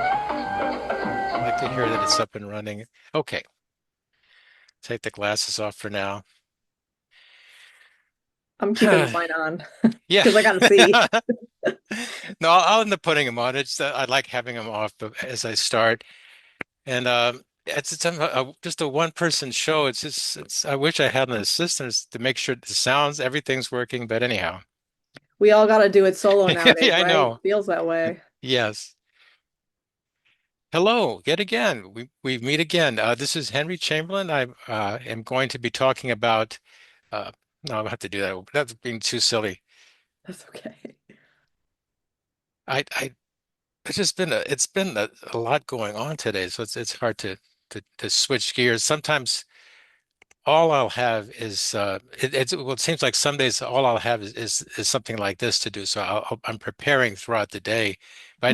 I like to hear that it's up and running. Okay, take the glasses off for now. I'm keeping mine on Yeah. because I gotta see. No, I'll end up putting them on. It's I like having them off as I start. And just a one-person show. I wish I had an assistant to make sure the sounds, everything's working. But anyhow, We all gotta do it solo nowadays, yeah, I right? know. Feels that way. Yes. Hello, yet again. We meet again. This is Henry Chamberlain. I am going to be talking about. Uh, no, I'll have to do that. That's being too silly. That's okay. I it's been a lot going on today, so it's hard to switch gears. Sometimes all I'll have is well, it seems like some days all I'll have is something like this to do. So I'm preparing throughout the day. But Hmm. I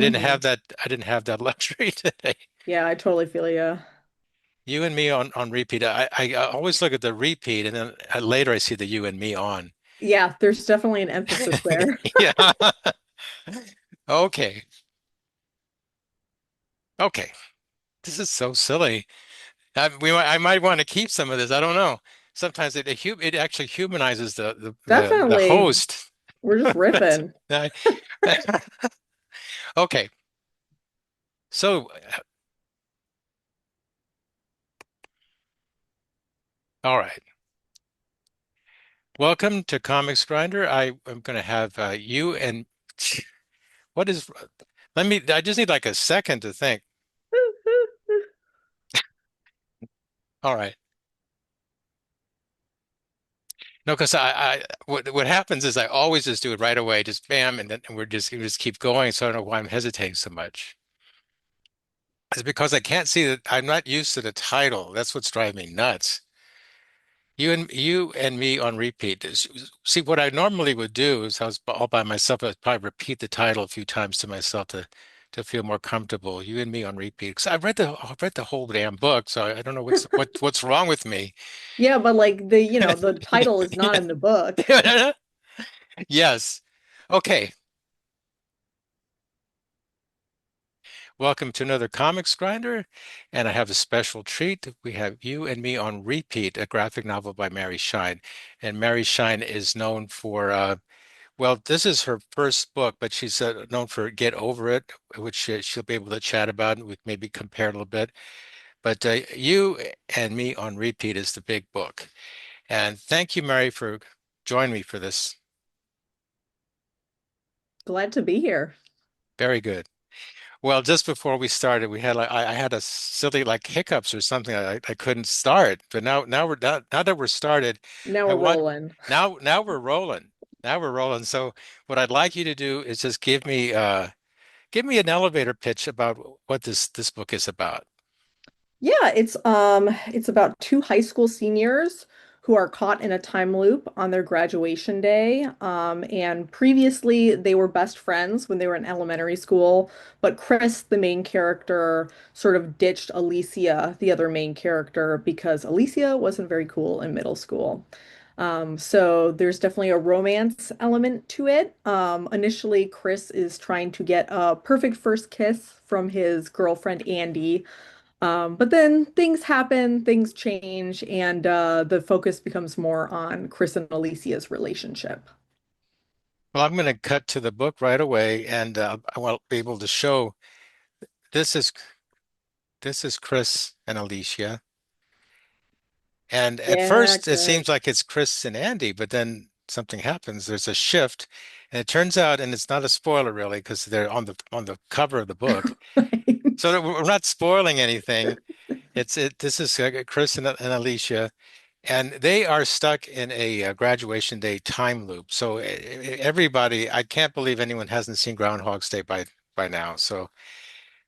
didn't have that luxury today. Yeah, I totally feel you. You and me on repeat. I always look at the repeat, and then later I see the you and me on. Yeah, there's definitely an emphasis there. Yeah. Okay. Okay. This is so silly. I might want to keep some of this. I don't know. Sometimes it actually humanizes the Definitely. host. We're just That's- ripping. I- Okay, so all right. Welcome to Comics Grinder. I am going to have you and what is? Let me. I just need like a second to think. All right. No, because what happens is I always just do it right away, just bam, and then we just keep going. So I don't know why I'm hesitating so much. It's because I can't see that I'm not used to the title. That's what's driving me nuts. You and me on repeat. See, what I normally would do is I was all by myself. I'd probably repeat the title a few times to myself to feel more comfortable. You and me on repeat. Because I've read the whole damn book, so I don't know what's wrong with me. Yeah, but like the title is not in the book. Yes. Okay. Welcome to another Comics Grinder, and I have a special treat. We have You and Me on Repeat, a graphic novel by Mary Shyne. And Mary Shyne is known for well, this is her first book, but she's known for Get Over It, which she'll be able to chat about and we maybe compare a little bit. But You and Me on Repeat is the big book. And thank you, Mary, for joining me for this. Glad to be here. Very good. Well, just before we started, we had like I had a silly like hiccups or something. I couldn't start, but now that we're started, Now I we're want rolling. now we're rolling. Now we're rolling. So what I'd like you to do is just give me an elevator pitch about what this book is about. Yeah, it's about two high school seniors who are caught in a time loop on their graduation day. And previously they were best friends when they were in elementary school, but Chris, the main character, sort of ditched Alicia, the other main character, because Alicia wasn't very cool in middle school. So there's definitely a romance element to it. Initially, Chris is trying to get a perfect first kiss from his girlfriend Andy. But then things happen, things change, and the focus becomes more on Chris and Alicia's relationship. Well, I'm going to cut to the book right away, and I want to be able to show this is this is Chris and Alicia. And at Yeah, first, it Chris. seems like it's Chris and Andy, but then something happens. There's a shift, and it turns out, and it's not a spoiler really, because they're on the cover of the book. So that we're not spoiling anything. This is Chris and Alicia, and they are stuck in a graduation day time loop. So everybody, I can't believe anyone hasn't seen Groundhog's Day by now. So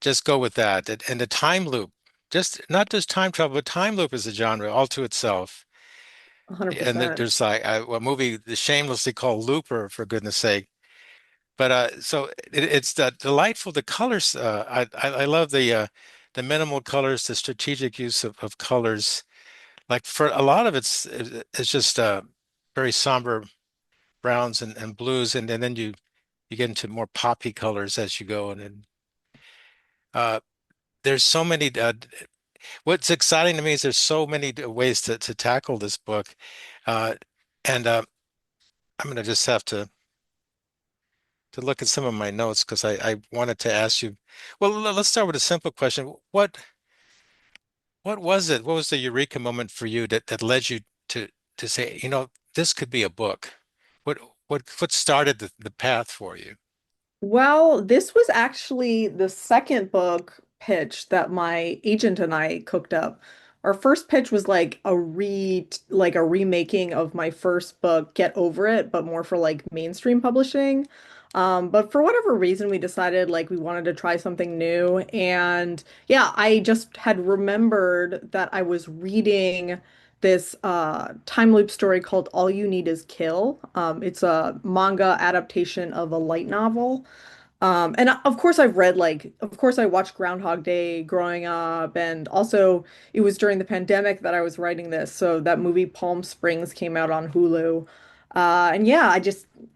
just go with that. And the time loop, just not just time travel, but time loop is a genre all to itself. And 100%. there's like a movie, the shamelessly called Looper, for goodness sake. But so it's delightful. The colors, I love the minimal colors, the strategic use of colors. Like for a lot of it's just very somber browns and blues, and then you get into more poppy colors as you go, and then uh, there's so many. What's exciting to me is there's so many ways to tackle this book, uh, and I'm gonna just have to look at some of my notes because I wanted to ask you. Well, let's start with a simple question. What was it? What was the eureka moment for you that led you to say, this could be a book? What what started the path for you? Well, this was actually the second book pitch that my agent and I cooked up. Our first pitch was like a remaking of my first book, Get Over It, but more for like mainstream publishing. But for whatever reason, we decided like we wanted to try something new. And yeah, I just had remembered that I was reading this time loop story called All You Need Is Kill. It's a manga adaptation of a light novel. And of course of course I watched Groundhog Day growing up, and also it was during the pandemic that I was writing this, so that movie Palm Springs came out on Hulu. And yeah,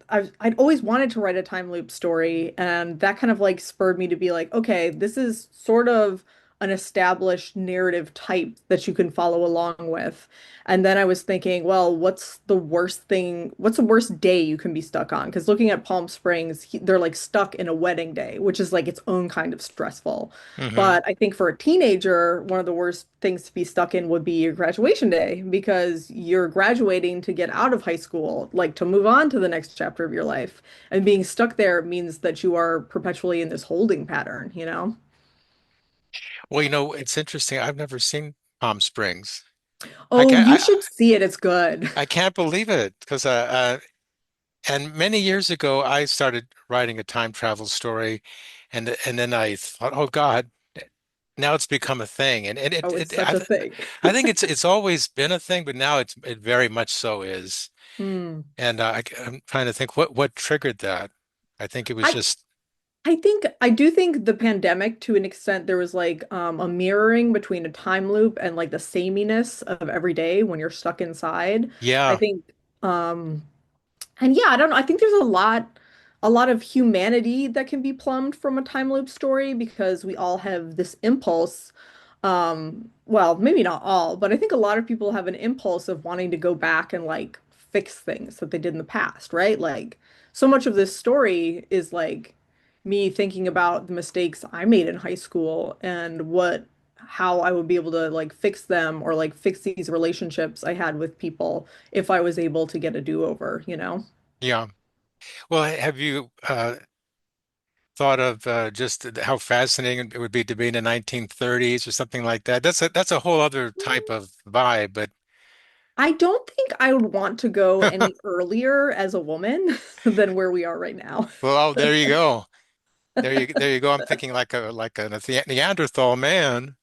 I'd always wanted to write a time loop story, and that kind of like spurred me to be like, okay, this is sort of an established narrative type that you can follow along with. And then I was thinking, well, what's the worst day you can be stuck on? Because looking at Palm Springs, they're like stuck in a wedding day, which is like its own kind of stressful. Hmm. But I think for a teenager, one of the worst things to be stuck in would be your graduation day because you're graduating to get out of high school, like to move on to the next chapter of your life. And being stuck there means that you are perpetually in this holding pattern, you know? Well, it's interesting. I've never seen Palm Springs. I Oh, can't you should see it. It's good. I can't believe it because and many years ago I started writing a time travel story, and then I thought, oh God, now it's become a thing, and Oh, it's such a thing. I think it's always been a thing, but now it very much so is. Hmm. And I'm trying to think what triggered that. I think it was I just I do think the pandemic to an extent there was like a mirroring between a time loop and like the sameness of every day when you're stuck inside. I yeah, think um and yeah, I don't know. I think there's a lot of humanity that can be plumbed from a time loop story because we all have this impulse. Well, maybe not all, but I think a lot of people have an impulse of wanting to go back and like fix things that they did in the past, right? Like so much of this story is like me thinking about the mistakes I made in high school and how I would be able to like fix them or like fix these relationships I had with people if I was able to get a do-over, you know? yeah. Well, have you thought of just how fascinating it would be to be in the 1930s or something like that? That's a whole other type of vibe, but I don't think I would want to go any earlier as a woman than where we are right now. well, there you go. There you go. I'm thinking like a Neanderthal man.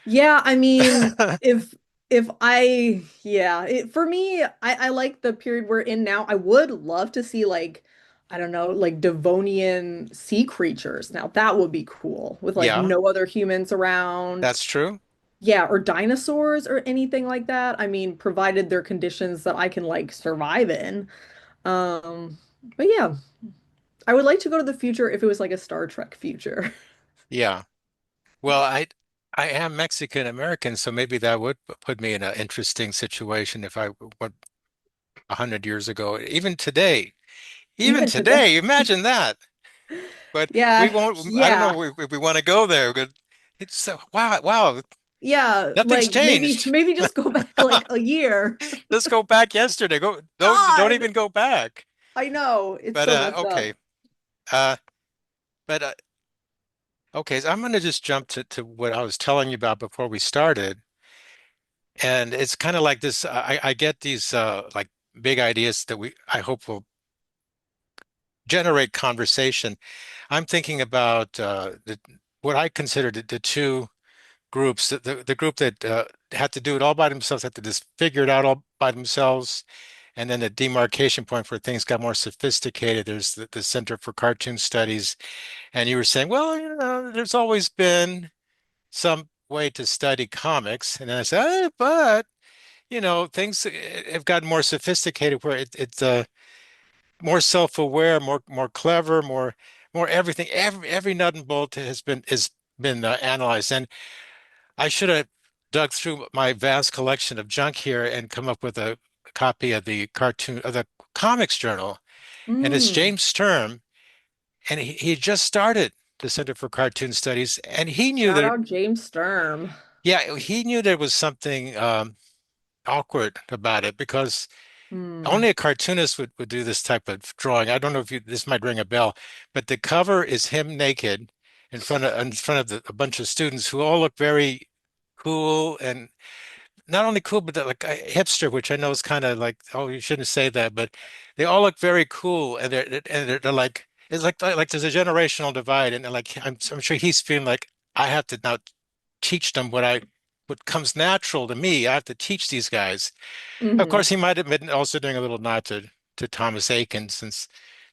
Yeah, I mean, if I yeah, for me, I like the period we're in now. I would love to see like I don't know, like Devonian sea creatures. Now that would be cool with like Yeah, no other humans around. that's true. Yeah, or dinosaurs or anything like that. I mean, provided they're conditions that I can like survive in. Um, but yeah, I would like to go to the future if it was like a Star Trek future. Yeah. Well, I am Mexican American, so maybe that would put me in an interesting situation if I went 100 years ago. Even Even today. today, imagine that. But we Yeah, won't. I don't yeah. know if we want to go there. But it's so wow, wow. Yeah, Nothing's like changed. maybe just go back like a year. Let's go back yesterday. Go, don't God, even go back. I know. It's But so messed okay. up. Uh, but okay, so I'm going to just jump to what I was telling you about before we started. And it's kind of like this. I get these like big ideas that I hope will generate conversation. I'm thinking about what I consider the two groups. The group that had to do it all by themselves, had to just figure it out all by themselves, And then the demarcation point where things got more sophisticated, there's the Center for Cartoon Studies. And you were saying, well, there's always been some way to study comics. And then I said, but, things have gotten more sophisticated where it's more self-aware, more clever, more everything. Every nut and bolt has been analyzed. And I should have dug through my vast collection of junk here and come up with a copy of the comics journal. And it's Mm. James Sturm, and he just started the Center for Cartoon Studies, and he knew Shout that, out James Sturm. yeah, he knew there was something awkward about it because Hmm. only a cartoonist would do this type of drawing. I don't know if this might ring a bell, but the cover is him naked in front of a bunch of students who all look very cool, and not only cool, but they're like a hipster, which I know is kind of like, oh, you shouldn't say that, but they all look very cool, and they're like, it's like there's a generational divide, and like I'm sure he's feeling like I have to now teach them what comes natural to me. I have to teach these guys. Of Hmm. course, he might have been also doing a little nod to Thomas Aiken, since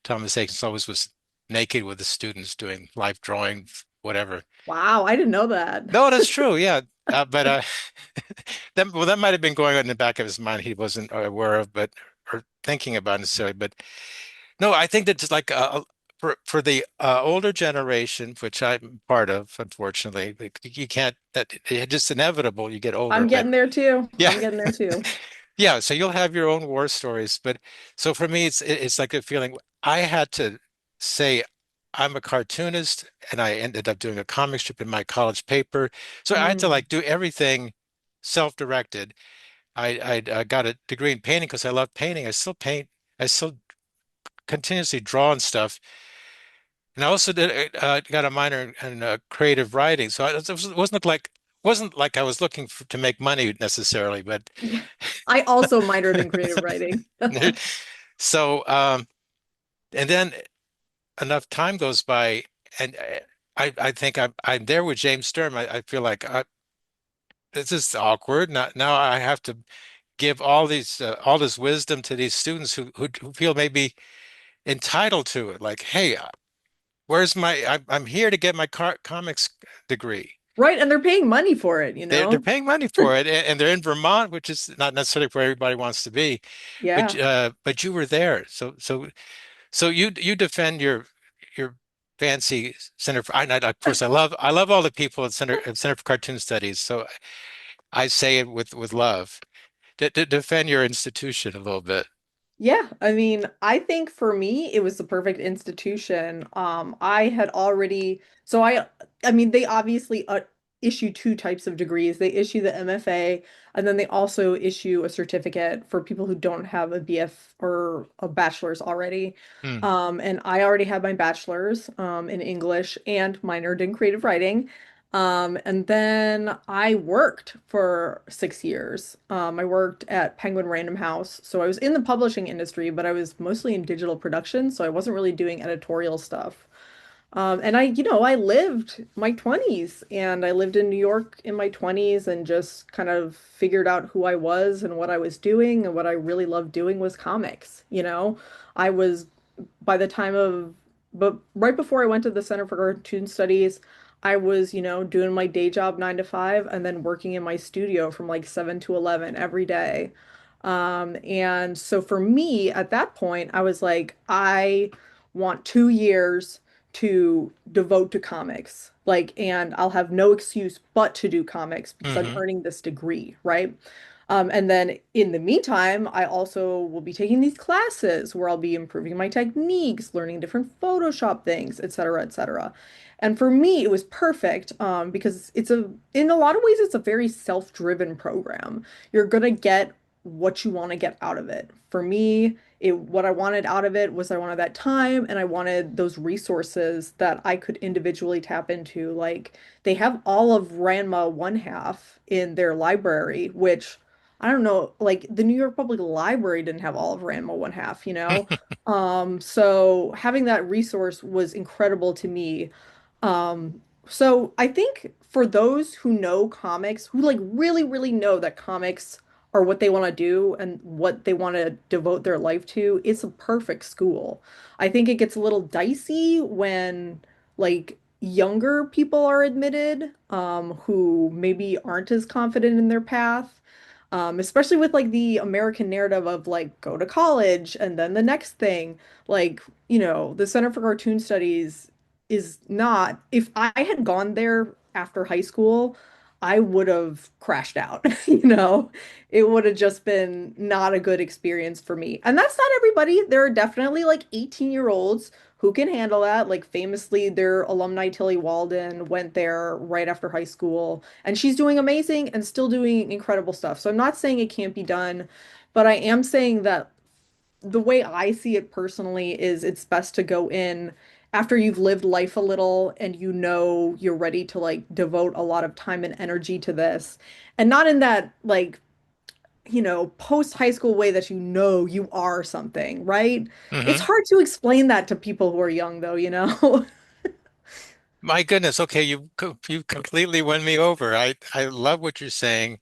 Thomas Aiken always was naked with the students doing life drawing, whatever. Wow, I didn't know that. No, that's true. Yeah. But that might have been going on in the back of his mind. He wasn't aware of, but or thinking about necessarily. But no, I think that's like for the older generation, which I'm part of, unfortunately. Like, you can't. It's just inevitable. You get older, I'm but getting there too. yeah, I'm getting there too. yeah. So you'll have your own war stories. But so for me, it's like a feeling. I had to say I'm a cartoonist, and I ended up doing a comic strip in my college paper. So I had to Mm. like do everything self-directed. I got a degree in painting because I love painting. I still paint. I still continuously draw and stuff. And I also got a minor in creative writing. So it wasn't like I was looking to make money necessarily, but Yeah. I also minored in creative writing. so and then enough time goes by, and I think I'm there with James Sturm. I feel like this is awkward. Now I have to give all this wisdom to these students who feel maybe entitled to it. Like, hey, where's I'm here to get my comics degree. Right, and they're paying money for it, They're paying money for it, and they're in Vermont, which is not necessarily where everybody wants to be. But Yeah. but you were there, so you defend your fancy Center for. Of course, I love all the people at Center for Cartoon Studies. So I say it with love. To defend your institution a little bit. Yeah, I mean, I think for me it was the perfect institution. I had already so I mean they obviously issue two types of degrees. They issue the MFA and then they also issue a certificate for people who don't have a BF or a bachelor's already. Hmm. And I already had my bachelor's in English and minored in creative writing. And then I worked for 6 years. I worked at Penguin Random House. So I was in the publishing industry, but I was mostly in digital production. So I wasn't really doing editorial stuff. And I lived my 20s and I lived in New York in my 20s and just kind of figured out who I was and what I was doing. And what I really loved doing was comics. I was by the time of, but right before I went to the Center for Cartoon Studies, I was, doing my day job 9 to 5 and then working in my studio from like 7 to 11 every day. And so for me at that point, I was like, I want 2 years to devote to comics. Like, and I'll have no excuse but to do comics because I'm Hmm. earning this degree, right? And then in the meantime, I also will be taking these classes where I'll be improving my techniques, learning different Photoshop things, et cetera, et cetera. And for me, it was perfect because in a lot of ways, it's a very self-driven program. You're gonna get what you want to get out of it. For me, what I wanted out of it was I wanted that time and I wanted those resources that I could individually tap into. Like they have all of Ranma one half in their library, which I don't know, like the New York Public Library didn't have all of Ranma one half, you know? So having that resource was incredible to me. So I think for those who know comics, who like really, really know that comics or what they want to do and what they want to devote their life to, it's a perfect school. I think it gets a little dicey when like younger people are admitted, who maybe aren't as confident in their path. Especially with like the American narrative of like go to college and then the next thing. Like, the Center for Cartoon Studies is not, if I had gone there after high school, I would have crashed out, It would have just been not a good experience for me. And that's not everybody. There are definitely like 18-year-olds who can handle that. Like famously, their alumni Tilly Walden went there right after high school, and she's doing amazing and still doing incredible stuff. So I'm not saying it can't be done, but I am saying that the way I see it personally is it's best to go in after you've lived life a little and you're ready to like devote a lot of time and energy to this. And not in that like, post high school way that you are something, right? It's Hmm. hard to explain that to people who are young though. My goodness. Okay, you completely won me over. I love what you're saying,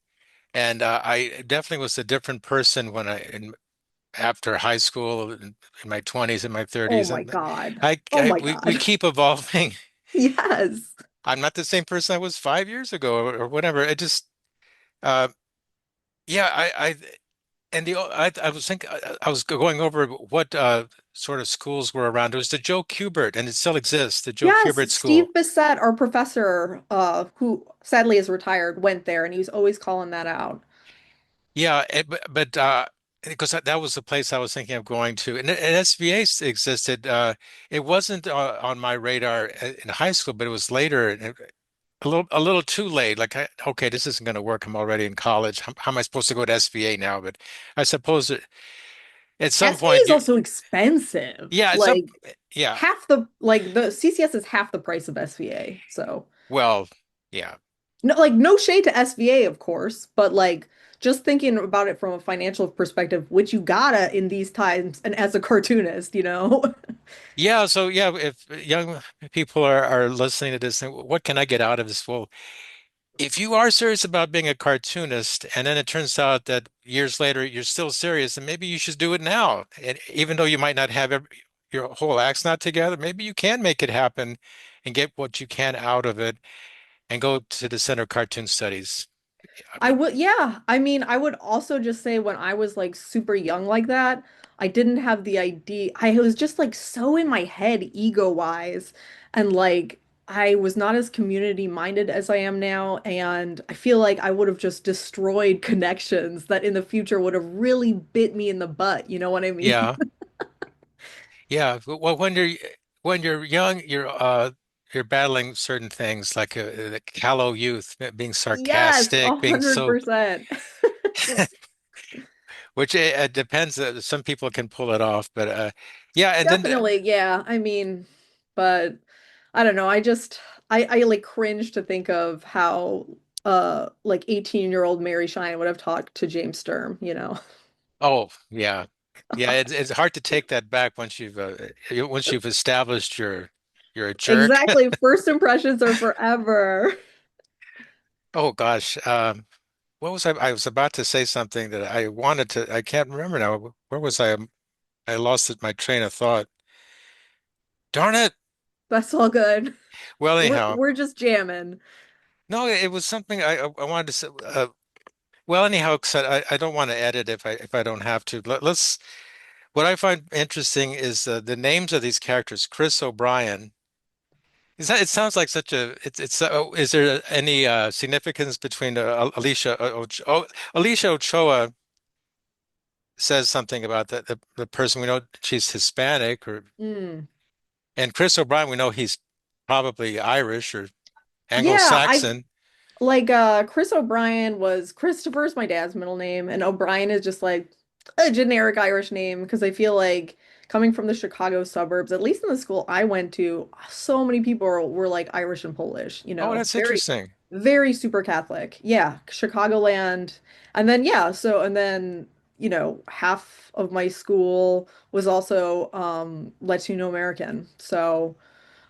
and I definitely was a different person after high school, in my 20s and my Oh 30s, my and God. Oh my we God. keep evolving. Yes. I'm not the same person I was 5 years ago, or whatever. It just, uh, yeah, I was thinking, I was going over what sort of schools were around. It was the Joe Kubert, and it still exists, the Joe Yes, Kubert Steve School. Bissett, our professor, who sadly is retired, went there and he was always calling that out. Yeah, but because that was the place I was thinking of going to, and SVA existed. It wasn't on my radar in high school, but it was later, and a little too late. Like, okay, this isn't going to work. I'm already in college. How am I supposed to go to SVA now? But I suppose that at some SBA point, is also expensive. yeah, yeah. Like the CCS is half the price of SVA. So Well, yeah. no, like no shade to SVA, of course, but like just thinking about it from a financial perspective, which you gotta in these times and as a cartoonist. Yeah, so yeah, if young people are listening to this, and what can I get out of this? Well, if you are serious about being a cartoonist, and then it turns out that years later you're still serious, then maybe you should do it now. And even though you might not have your whole acts not together, maybe you can make it happen and get what you can out of it and go to the Center of Cartoon Studies. I I mean, would, yeah. I mean, I would also just say when I was like super young like that, I didn't have the idea. I was just like so in my head ego-wise, and like I was not as community minded as I am now. And I feel like I would have just destroyed connections that in the future would have really bit me in the butt. You know what I mean? yeah, yeah. Well, when you're young, you're battling certain things like the callow youth, being Yes, sarcastic, being so 100%. which it depends. Some people can pull it off, but yeah. And then Definitely, yeah. I mean, but I don't know. I like cringe to think of how like 18-year-old Mary Shyne would have talked to James Sturm. oh yeah, yeah. It's hard to take that back once you've established you're a jerk. Exactly. First impressions are forever. Oh gosh, what was I? I was about to say something that I wanted to. I can't remember now. Where was I? I lost my train of thought. Darn it. That's all good. Well, We're anyhow, we're just jamming. no, it was something I wanted to say. Well, anyhow, 'cause I don't want to edit if I don't have to. Let's. What I find interesting is the names of these characters. Chris O'Brien. It sounds like such a. Is there any significance between Alicia Ochoa says something about the person we know she's Hispanic, Mm. and Chris O'Brien we know he's probably Irish or Yeah, I Anglo-Saxon. like Chris O'Brien was Christopher's my dad's middle name, and O'Brien is just like a generic Irish name because I feel like coming from the Chicago suburbs, at least in the school I went to, so many people were like Irish and Polish, Oh, that's very, interesting. very super Catholic. Yeah, Chicagoland. And then yeah, so and then, half of my school was also Latino American. So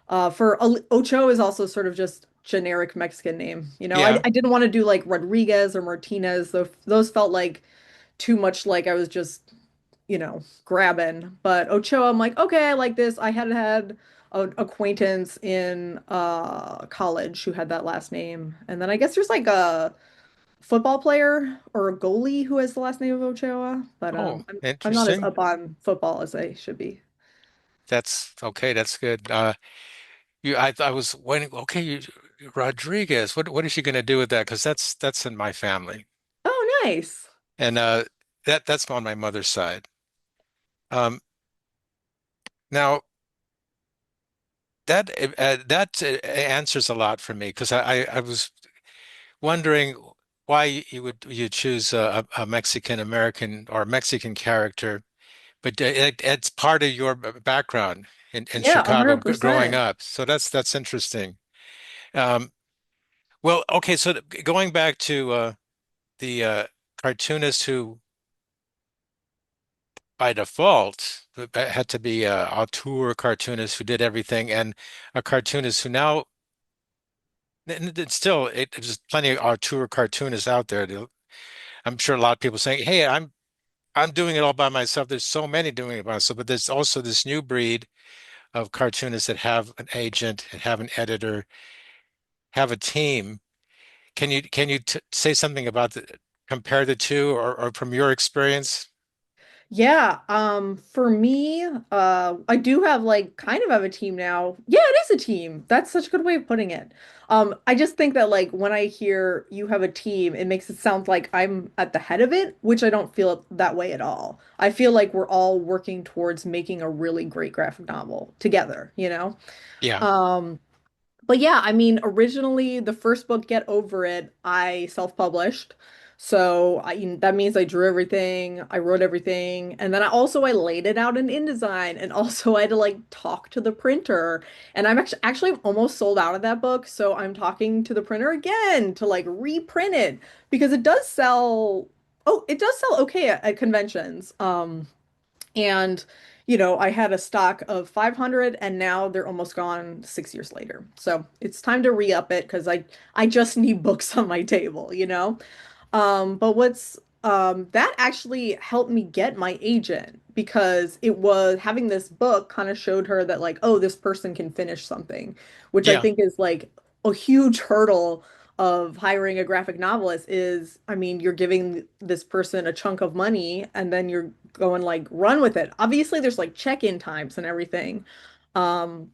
for Ocho is also sort of just generic Mexican name. Yeah. I didn't want to do like Rodriguez or Martinez. Those felt like too much like I was just, grabbing. But Ochoa, I'm like, okay, I like this. I had an acquaintance in college who had that last name. And then I guess there's like a football player or a goalie who has the last name of Ochoa, but Oh, I'm not as interesting. up on football as I should be. That's okay. That's good. I was waiting. Okay, Rodriguez. What is she going to do with that? Because that's in my family, Oh, nice. and that's on my mother's side. Now that answers a lot for me because I was wondering why you choose a Mexican American or Mexican character, but it's part of your background in Yeah, Chicago growing 100%. up. So that's interesting. Um, well, okay, so going back to the cartoonist who by default had to be a auteur cartoonist who did everything, and a cartoonist who now and it's still there's plenty of auteur cartoonists out there. I'm sure a lot of people saying, "Hey, I'm doing it all by myself." There's so many doing it by myself, but there's also this new breed of cartoonists that have an agent, and have an editor, have a team. Can you t say something about compare the two, or from your experience? Yeah, for me, I do have like kind of have a team now. Yeah, it is a team. That's such a good way of putting it. I just think that like when I hear you have a team, it makes it sound like I'm at the head of it, which I don't feel that way at all. I feel like we're all working towards making a really great graphic novel together. Yeah. Um, But yeah, I mean, originally the first book, Get Over It, I self-published. So that means I drew everything, I wrote everything, and then I laid it out in InDesign, and also I had to like talk to the printer. And I'm actually almost sold out of that book, so I'm talking to the printer again to like reprint it because it does sell. Oh, it does sell okay at conventions. And, I had a stock of 500 and now they're almost gone 6 years later. So it's time to re-up it because I just need books on my table. But what's that actually helped me get my agent because it was having this book kind of showed her that like, oh, this person can finish something, which I Yeah. think is like a huge hurdle of hiring a graphic novelist is, I mean, you're giving this person a chunk of money and then you're going like run with it. Obviously, there's like check-in times and everything. Um,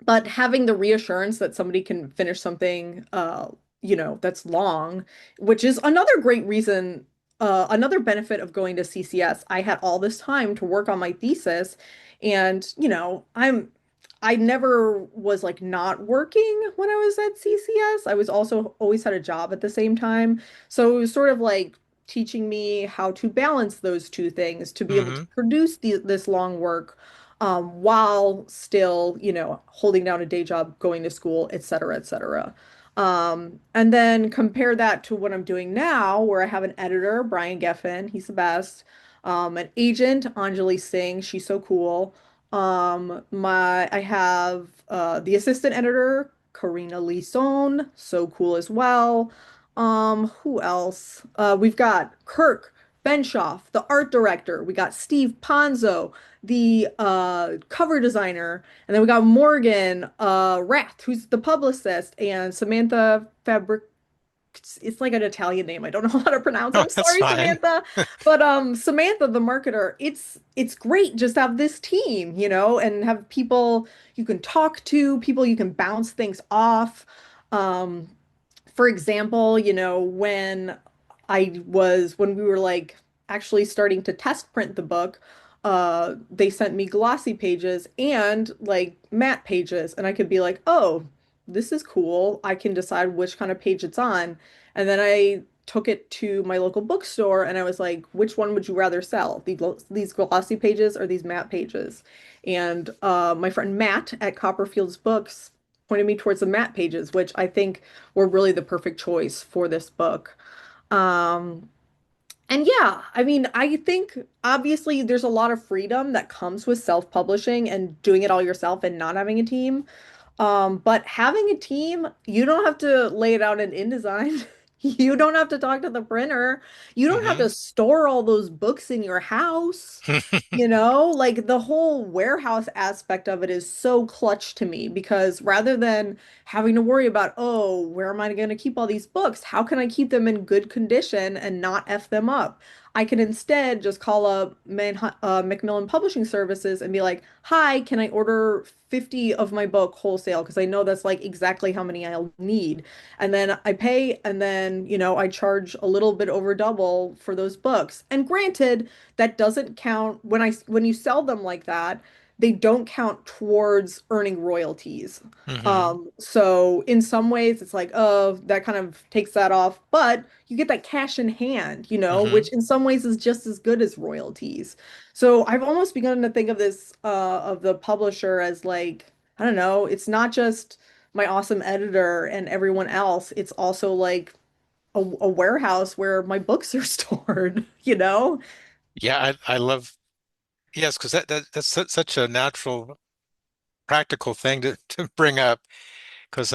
but having the reassurance that somebody can finish something, that's long, which is another great reason, another benefit of going to CCS. I had all this time to work on my thesis, and I never was like not working when I was at CCS. I was also always had a job at the same time, so it was sort of like teaching me how to balance those two things to be able to Hmm. produce this long work while still, holding down a day job, going to school, et cetera, et cetera. And then compare that to what I'm doing now, where I have an editor, Brian Geffen, he's the best. An agent, Anjali Singh, she's so cool. I have the assistant editor, Karina Lison, so cool as well. Who else? We've got Kirk Benshoff, the art director. We got Steve Ponzo, the cover designer, and then we got Morgan Rath, who's the publicist, and Samantha Fabric. It's like an Italian name. I don't know how to pronounce. Oh, I'm that's sorry, fine. Samantha. But Samantha, the marketer, it's great just to have this team, and have people you can talk to, people you can bounce things off. Um, for example, when we were like actually starting to test print the book, they sent me glossy pages and like matte pages, and I could be like, oh, this is cool. I can decide which kind of page it's on. And then I took it to my local bookstore and I was like, which one would you rather sell? These glossy pages or these matte pages? And my friend Matt at Copperfield's Books pointed me towards the matte pages, which I think were really the perfect choice for this book. Um, and yeah, I mean, I think obviously there's a lot of freedom that comes with self-publishing and doing it all yourself and not having a team. But having a team, you don't have to lay it out in InDesign. You don't have to talk to the printer. You don't have Hmm. to store all those books in your house. Like the whole warehouse aspect of it is so clutch to me because rather than having to worry about, oh, where am I going to keep all these books? How can I keep them in good condition and not F them up? I can instead just call up Macmillan Publishing Services and be like, hi, can I order 50 of my book wholesale? Because I know that's like exactly how many I'll need. And then I pay, and then, I charge a little bit over double for those books. And granted, that doesn't count when you sell them like that, they don't count towards earning royalties. Hmm. So in some ways it's like, oh, that kind of takes that off, but you get that cash in hand, Hmm. which in some ways is just as good as royalties. So I've almost begun to think of this of the publisher as like, I don't know, it's not just my awesome editor and everyone else, it's also like a warehouse where my books are stored, you know? Yeah, I love, yes, because that's such a natural, practical thing to bring up. Because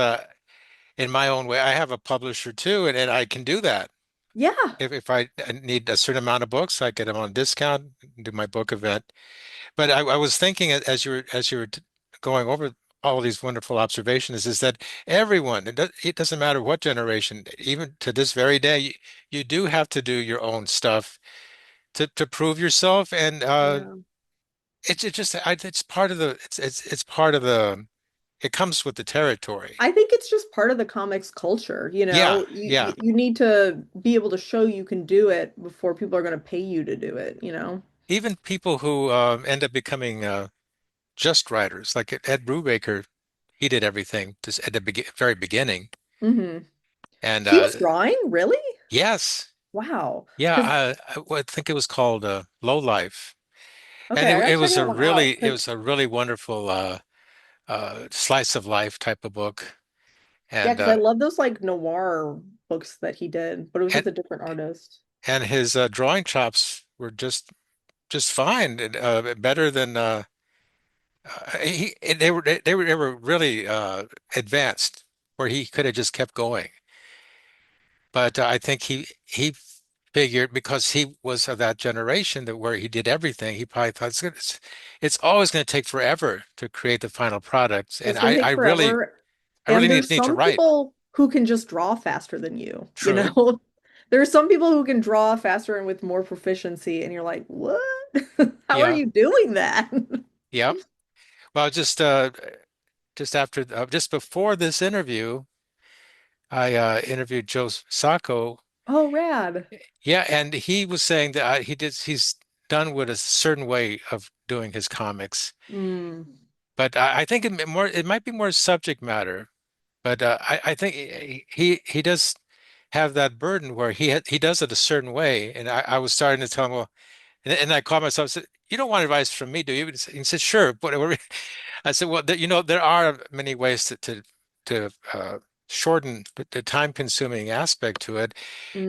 in my own way, I have a publisher too, and I can do that. Yeah. If I need a certain amount of books, I get them on discount, do my book event. But I was thinking as you were going over all of these wonderful observations, is that everyone, it doesn't matter what generation, even to this very day, you do have to do your own stuff to prove yourself, and Yeah. it just it's part of the it's part of the it comes with the territory. I think it's just part of the comics culture, you Yeah, know. You yeah. you you need to be able to show you can do it before people are going to pay you to do it. Even people who end up becoming just writers, like Ed Brubaker, he did everything just at the very beginning. Hmm. And He was drawing, really? yes, Wow. yeah, Because I think it was called Low Life, and okay, I gotta it check was that one out. it 'Cause was a really wonderful slice of life type of book, yeah, and because I love those like noir books that he did, but it was and with a different artist. and his drawing chops were just fine, and, better than they were really advanced, where he could have just kept going. But I think he figured because he was of that generation that where he did everything, he probably thought it's always going to take forever to create the final product. And It's gonna take forever. I really And there's need to some write. people who can just draw faster than you, you True. know? There are some people who can draw faster and with more proficiency, and you're like, what? How are Yeah. you doing that? Yeah. Well, just before this interview, I interviewed Joe Sacco. Oh, rad. Yeah, and he was saying that he's done with a certain way of doing his comics. Mm. But I think it might be more subject matter. But I think he does have that burden where he does it a certain way, and I was starting to tell him, well, and I called myself, I said, you don't want advice from me, do you? He said, sure. But I said, well, there are many ways to shorten the time-consuming aspect to it,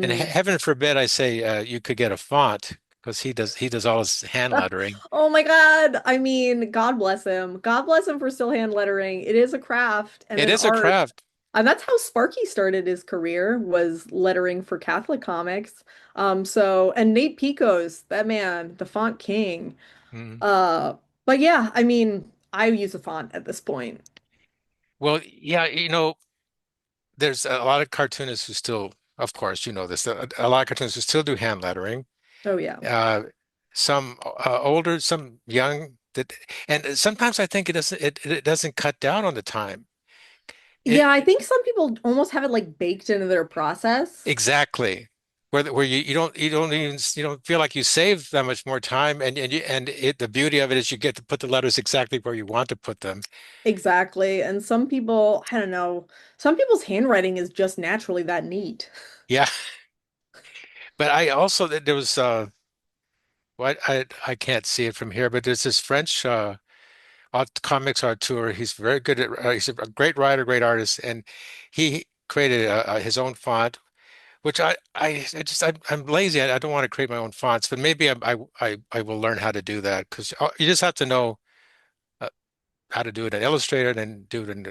and Mm. heaven forbid I say you could get a font because he does all his hand lettering. Oh my God. I mean, God bless him. God bless him for still hand lettering. It is a craft and It an is a art. craft. And that's how Sparky started his career, was lettering for Catholic comics. And Nate Pico's, that man, the font king. Mm. Uh, but yeah, I mean, I use a font at this point. Well, yeah, there's a lot of cartoonists who still, of course, you know this, a lot of cartoonists who still do hand lettering. Oh yeah. Uh, some older, some young. And sometimes I think it doesn't cut down on the time. It Yeah, I think some people almost have it like baked into their process. exactly where you don't feel like you save that much more time, and the beauty of it is you get to put the letters exactly where you want to put them. Exactly. And some people, I don't know, some people's handwriting is just naturally that neat. Yeah, but I also there was what I can't see it from here, but there's this French art comics auteur. He's very good at he's a great writer, great artist, and he created his own font, which I just I'm lazy. I don't want to create my own fonts, but maybe I will learn how to do that because you just have to know. how to do it in Illustrator, then do it in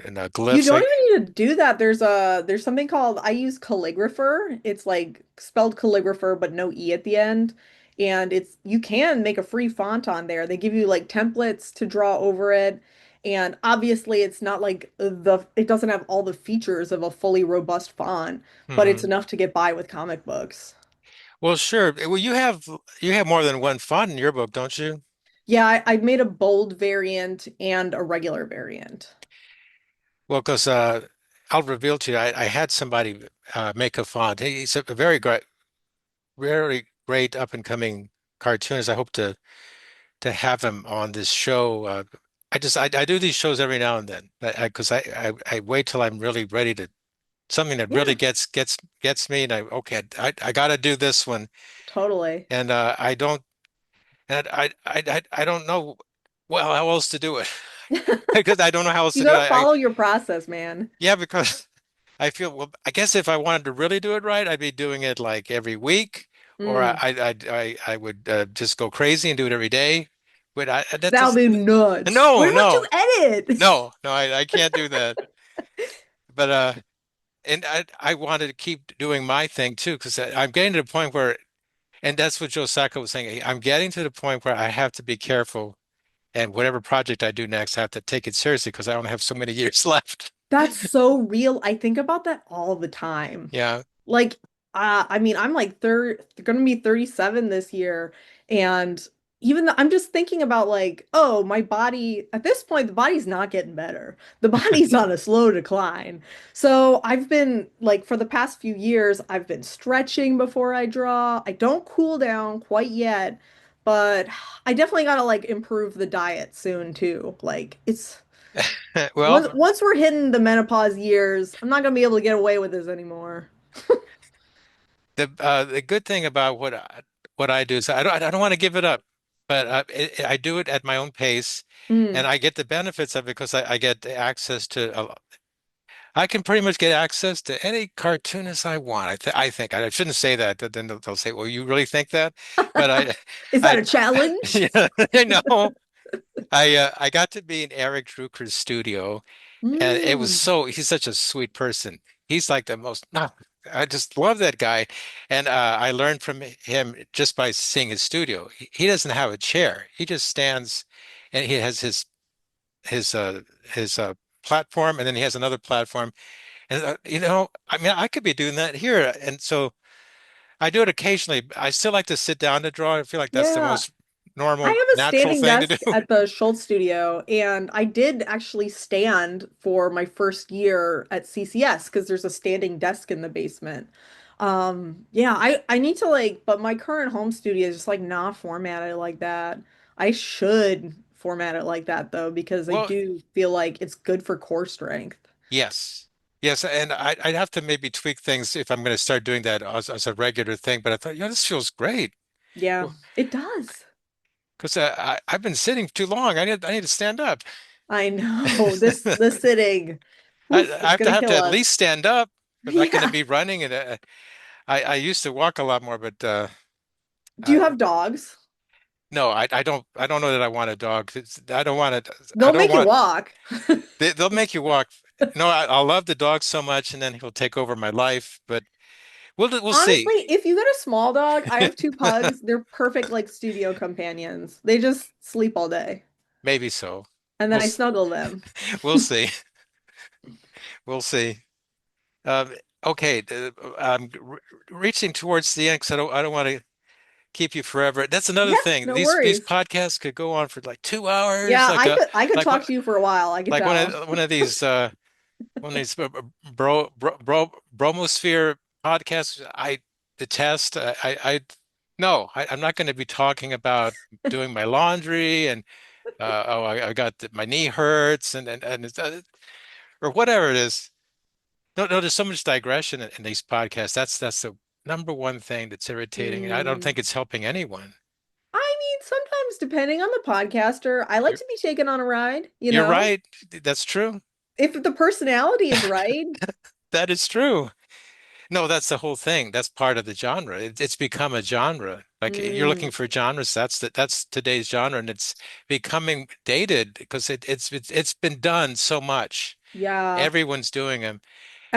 You glyphs. don't Like, even need to do that. There's something called I use calligrapher. It's like spelled calligrapher but no E at the end. And it's you can make a free font on there. They give you like templates to draw over it. And obviously it's not like the it doesn't have all the features of a fully robust font, but it's hmm. enough to get by with comic books. Well, sure. Well, you have more than one font in your book, don't you? Yeah, I made a bold variant and a regular variant. Well, because I'll reveal to you, I had somebody make a font. He's a very great up and coming cartoonist. I hope to have him on this show. I do these shows every now and then, because I wait till I'm really ready to something that really Yeah, gets me, and I got to do this one, totally. and I don't and I don't know well how else to do it because I don't know how else You to do it. gotta follow your process, man. Yeah, because I feel, well, I guess if I wanted to really do it right, I'd be doing it like every week, or Mm. I would just go crazy and do it every day. But that That'll doesn't. be nuts. No, Why don't you no, edit? no, I can't do that. But and I wanted to keep doing my thing too because I'm getting to the point where, and that's what Joe Sacco was saying. I'm getting to the point where I have to be careful, and whatever project I do next, I have to take it seriously because I only have so many years left. That's so real. I think about that all the time. Yeah. Like, I mean, I'm like gonna be 37 this year, and even though I'm just thinking about like, oh, my body at this point, the body's not getting better. The body's on a slow decline. So I've been like for the past few years, I've been stretching before I draw. I don't cool down quite yet, but I definitely gotta like improve the diet soon too. Like it's Well, once we're hitting the menopause years, I'm not gonna be able to get away with this anymore. the good thing about what I do is I don't want to give it up, but I do it at my own pace, and Mm. I get the benefits of it because I get access to I can pretty much get access to any cartoonist I want. I think I shouldn't say that. Then they'll say, "Well, you really think that?" But Is that I a challenge? yeah, I know. I got to be in Eric Drucker's studio, and it was Mm. he's such a sweet person. He's like the most, no, I just love that guy. And I learned from him just by seeing his studio. He doesn't have a chair. He just stands and he has his platform and then he has another platform. And I mean, I could be doing that here. And so I do it occasionally. I still like to sit down to draw. I feel like that's the Yeah. most I normal, have a natural standing thing to do. desk at the Schulz studio, and I did actually stand for my first year at CCS because there's a standing desk in the basement. Yeah, I need to like, but my current home studio is just like not formatted like that. I should format it like that though, because I Well, do feel like it's good for core strength. yes. Yes, and I'd have to maybe tweak things if I'm going to start doing that as a regular thing. But I thought, this feels great. Yeah, Well, it does. because I've been sitting too long. I need to stand up. I know the sitting, oof, I it's have to gonna have to kill at us. least stand up. I'm not going to Yeah. be running. And I used to walk a lot more, but Do you I, have dogs? no, I don't know that I want a dog. I don't want it. I They'll don't make you want. walk. They'll make you walk. No, I love the dog so much, and then he'll take over my life. But we'll see. Honestly, if you get a small dog, I have two pugs. They're perfect like studio companions. They just sleep all day. Maybe so. And then We'll I s- snuggle them. we'll see. We'll see. Um, okay, I'm reaching towards the end because I don't want to keep you forever. That's another Yeah, thing. no These worries. podcasts could go on for like 2 hours, Yeah, I could like talk what to you for a while, I could tell. one of these one of these bromosphere podcasts I detest. No, I'm not going to be talking about doing my laundry and I got my knee hurts and or whatever it is. No, there's so much digression in these podcasts. That's the number one thing that's irritating, and I don't Mm. think it's helping anyone. I mean, sometimes depending on the podcaster, I like You're to be taken on a ride, you you're know? right. That's true. If the personality is right, That is true. No, that's the whole thing. That's part of the genre. It's become a genre. Like you're Mm, looking for genres, that's today's genre, and it's becoming dated because it's been done so much. yeah. Everyone's doing them,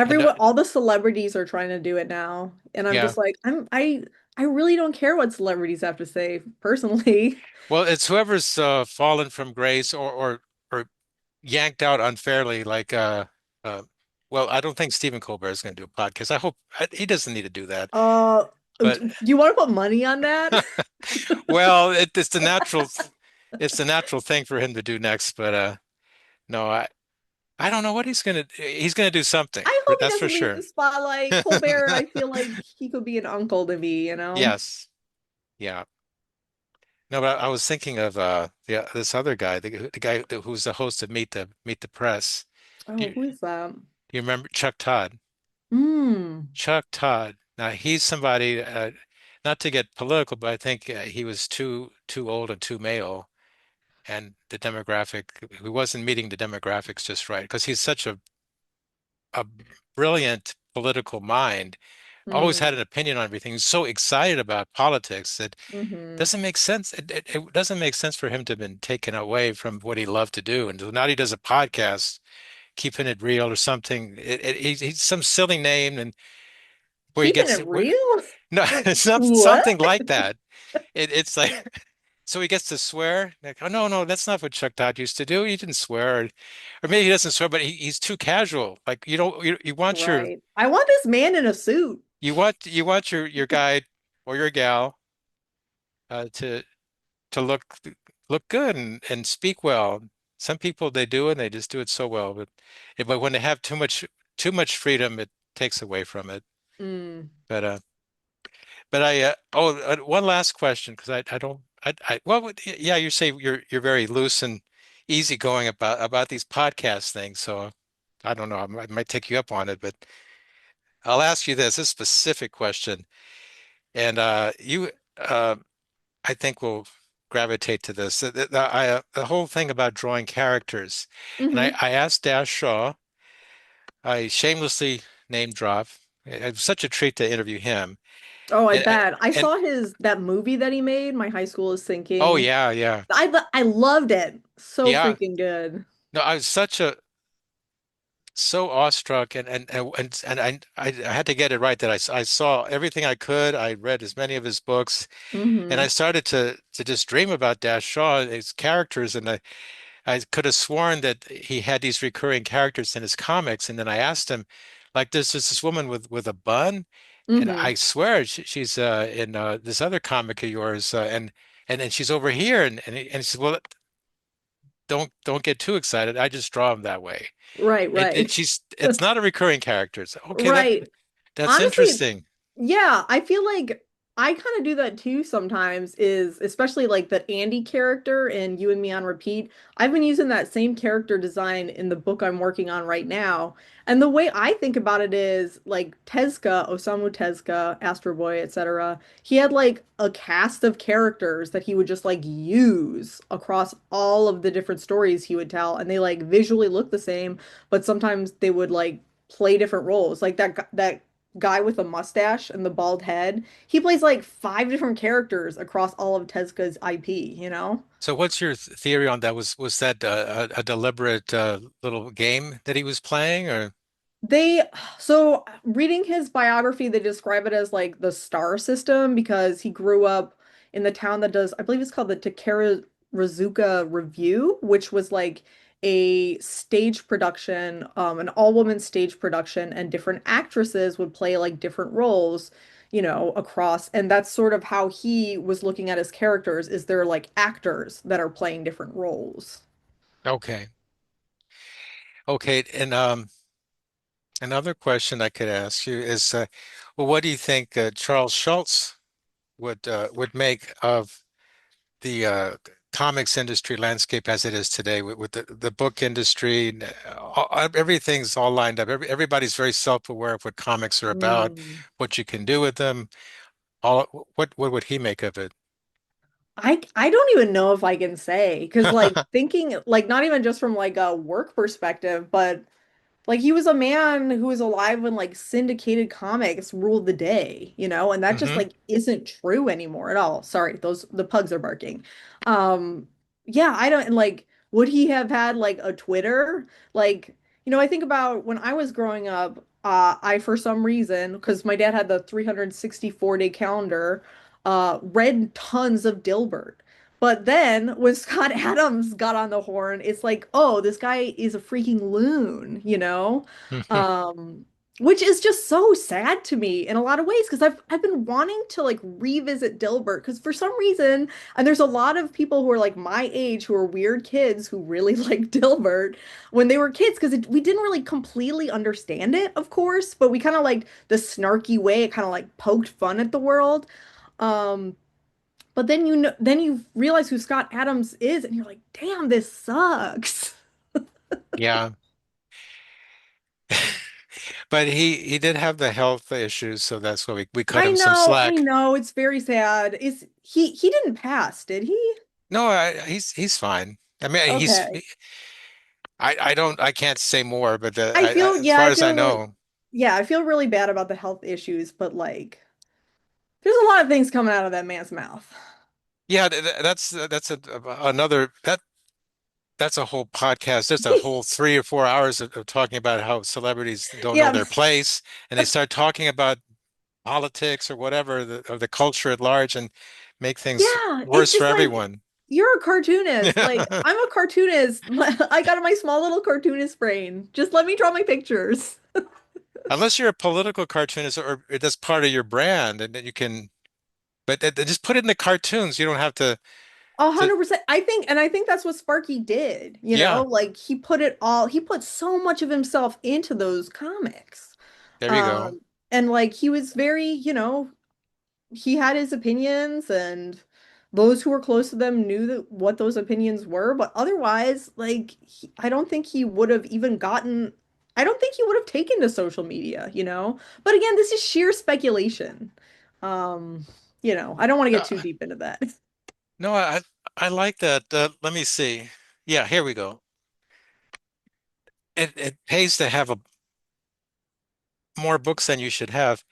and Everyone, all the celebrities are trying to do it now. And I'm yeah. just like, I really don't care what celebrities have to say, personally. Well, it's whoever's fallen from grace or yanked out unfairly. Uh, well, I don't think Stephen Colbert is going to do a podcast. I hope he doesn't need to do that. But Do you want to put money on that? well, it's the natural thing for him to do next. But no, I don't know what he's gonna do something. I hope he That's for doesn't leave the sure. spotlight. Colbert, I feel like he could be an uncle to me, you know? Yes. Yeah. No, but I was thinking of this other guy, the guy who's the host of Meet the Press. Do Oh, you, who is that? do you remember Chuck Todd? Hmm. Chuck Todd. Now he's somebody, not to get political, but I think he was too old and too male, and the demographic he wasn't meeting the demographics just right because he's such a brilliant political mind. Always had Hmm. an opinion on everything. He's so excited about politics that Hmm. doesn't make sense. It doesn't make sense for him to have been taken away from what he loved to do. And so now he does a podcast, keeping it real or something. He's some silly name and where he Keeping gets it real? no, Wait, it's not what? something like that. It's like so he gets to swear. Like, oh no, that's not what Chuck Todd used to do. He didn't swear, or maybe he doesn't swear, but he's too casual. Like you want Right. I want this man in a suit. you want your guy or your gal to look good and speak well. Some people they do and they just do it so well, but when they have too much freedom, it takes away from it. Mm. But one last question because I don't I well yeah you say you're very loose and easygoing about these podcast things, so I don't know I might take you up on it, but I'll ask you this specific question, and you uh, I think will gravitate to this. The whole thing about drawing characters. And Hmm. I asked Dash Shaw, I shamelessly name drop. It was such a treat to interview him. Oh, I And, bet. I and saw that movie that he made, My High School is oh, Sinking. yeah, yeah. I loved it. So Yeah. freaking good. No, I was so awestruck I had to get it right that I saw everything I could. I read as many of his books and I Hmm. started to just dream about Dash Shaw, his characters, and I could have sworn that he had these recurring characters in his comics, and then I asked him, like, there's this woman with a bun, and Hmm. I swear she's in this other comic of yours, and she's over here, and he said, well, don't get too excited. I just draw him that way. Right, right. It's not a recurring character. So, okay, Right. that's Honestly, interesting. yeah, I feel like I kind of do that too sometimes, is especially like the Andy character in You and Me on Repeat. I've been using that same character design in the book I'm working on right now. And the way I think about it is like Tezuka, Osamu Tezuka, Astro Boy, etc. He had like a cast of characters that he would just like use across all of the different stories he would tell, and they like visually look the same, but sometimes they would like play different roles. Like that guy with a mustache and the bald head. He plays like five different characters across all of Tezuka's IP, you know? So, what's your theory on that? Was that a deliberate little game that he was playing, or They, so reading his biography, they describe it as like the star system because he grew up in the town that does, I believe it's called the Takarazuka Review, which was like a stage production, an all-woman stage production, and different actresses would play like different roles, across. And that's sort of how he was looking at his characters, is they're like actors that are playing different roles. okay, okay, and another question I could ask you is, well, what do you think Charles Schulz would make of the comics industry landscape as it is today, with the book industry? Everything's all lined up. Everybody's very self-aware of what comics are about, Mm. what you can do with them. What would he make of it? I don't even know if I can say, because like thinking like not even just from like a work perspective, but Like he was a man who was alive when like syndicated comics ruled the day, and that just Hmm. like isn't true anymore at all. Sorry, those the pugs are barking. Um, yeah, I don't like would he have had like a Twitter? Like, I think about when I was growing up, I for some reason, because my dad had the 364-day calendar, read tons of Dilbert. But then when Scott Adams got on the horn, it's like, oh, this guy is a freaking loon. Um, which is just so sad to me in a lot of ways because I've been wanting to like revisit Dilbert because for some reason, and there's a lot of people who are like my age who are weird kids who really like Dilbert when they were kids because we didn't really completely understand it, of course, but we kind of liked the snarky way it kind of like poked fun at the world. Um, but then then you realize who Scott Adams is, and you're like, damn, this sucks. Yeah. But he did have the health issues, so that's why we cut him some I slack. know, it's very sad. Is he didn't pass, did he? No, he's fine. I mean, Okay. I can't say more, but as Yeah, far as I know, I feel really bad about the health issues, but like, there's a lot of things coming out of that man's mouth. yeah, that's another that's a whole podcast. There's a whole 3 or 4 hours of talking about how celebrities don't know Yeah, their place, and they start talking about politics or whatever, or the culture at large, and make things yeah, it's worse for just like everyone. you're a cartoonist. Like, I'm a cartoonist. I got my small little cartoonist brain. Just let me draw my pictures. Unless you're a political cartoonist or that's part of your brand, and then you can, but just put it in the cartoons. You don't have A to, 100%. I think that's what Sparky did, yeah, like he put so much of himself into those comics. there you go. Um, and like he was very, he had his opinions and those who were close to them knew what those opinions were, but otherwise, like I don't think he would have even gotten I don't think he would have taken to social media. But again, this is sheer speculation. Um, I don't want to get No, too deep into that. no, I like that. Let me see. Yeah, here we go. It pays to have more books than you should have.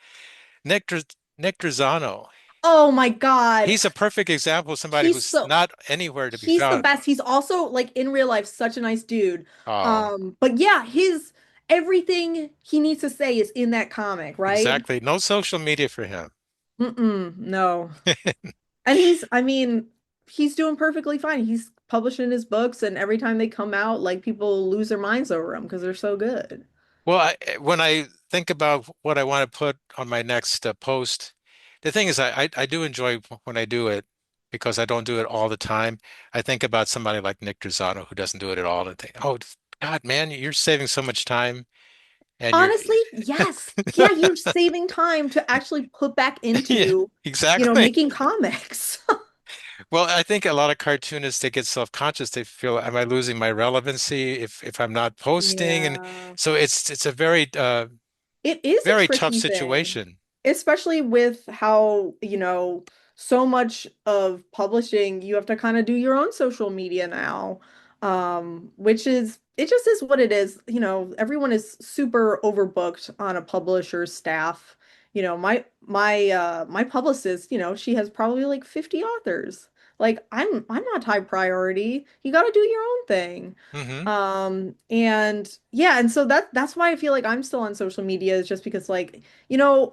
Nick Dr Nick Drezano. Oh my God. He's a perfect example of somebody He's who's so not anywhere to be he's the found. best. He's also like in real life such a nice dude. Oh, But yeah, his everything he needs to say is in that comic, right? exactly. No social media for him. Mm-mm, no. And I mean, he's doing perfectly fine. He's publishing his books, and every time they come out, like people lose their minds over them because they're so good. Well, when I think about what I want to put on my next post, the thing is, I do enjoy when I do it because I don't do it all the time. I think about somebody like Nick Drezano who doesn't do it at all and think, oh, God, man, you're saving so much time and you're, Honestly, yes. Yeah, you're saving time to actually put back yeah, into, exactly. making comics. Well, I think a lot of cartoonists they get self-conscious. They feel, am I losing my relevancy if I'm not posting? And Yeah. so it's a very It is a very tough tricky thing, situation. especially with how, so much of publishing, you have to kind of do your own social media now, which it just is what it is. Everyone is super overbooked on a publisher's staff. My publicist, she has probably like 50 authors. Like I'm not high priority. You got to do your own thing. Hmm. And yeah, and so that's why I feel like I'm still on social media is just because like,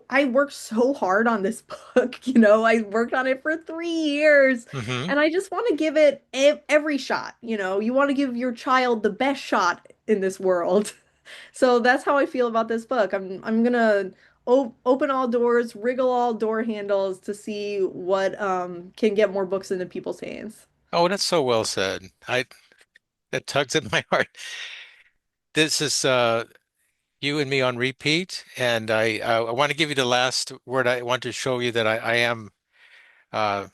I worked so hard on this book, I worked on it for 3 years Hmm. and I just want to give it every shot, you want to give your child the best shot in this world. So that's how I feel about this book. I'm gonna o open all doors, wriggle all door handles to see what can get more books into people's hands. Oh, that's so well said. I that tugs at my heart. This is you and me on repeat, and I want to give you the last word. I want to show you that I am uh,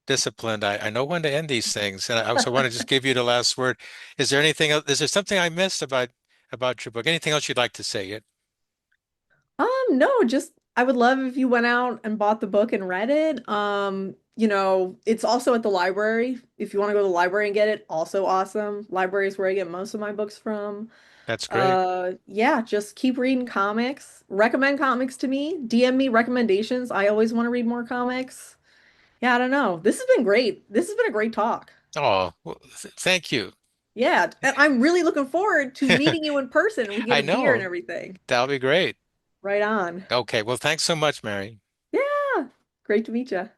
disciplined. I know when to end these things, and I also want to just give you the last word. Is there anything else? Is there something I missed about your book? Anything else you'd like to say? It. No, just I would love if you went out and bought the book and read it. It's also at the library. If you want to go to the library and get it, also awesome. Library is where I get most of my books from. That's great. Yeah, just keep reading comics. Recommend comics to me. DM me recommendations. I always want to read more comics. Yeah, I don't know. This has been great. This has been a great talk. Oh, well, thank you. Yeah, and I'm really looking forward to meeting you in person. We get I a beer and know. everything. That'll be great. Right on. Okay, well, thanks so much, Mary. Yeah, great to meet you.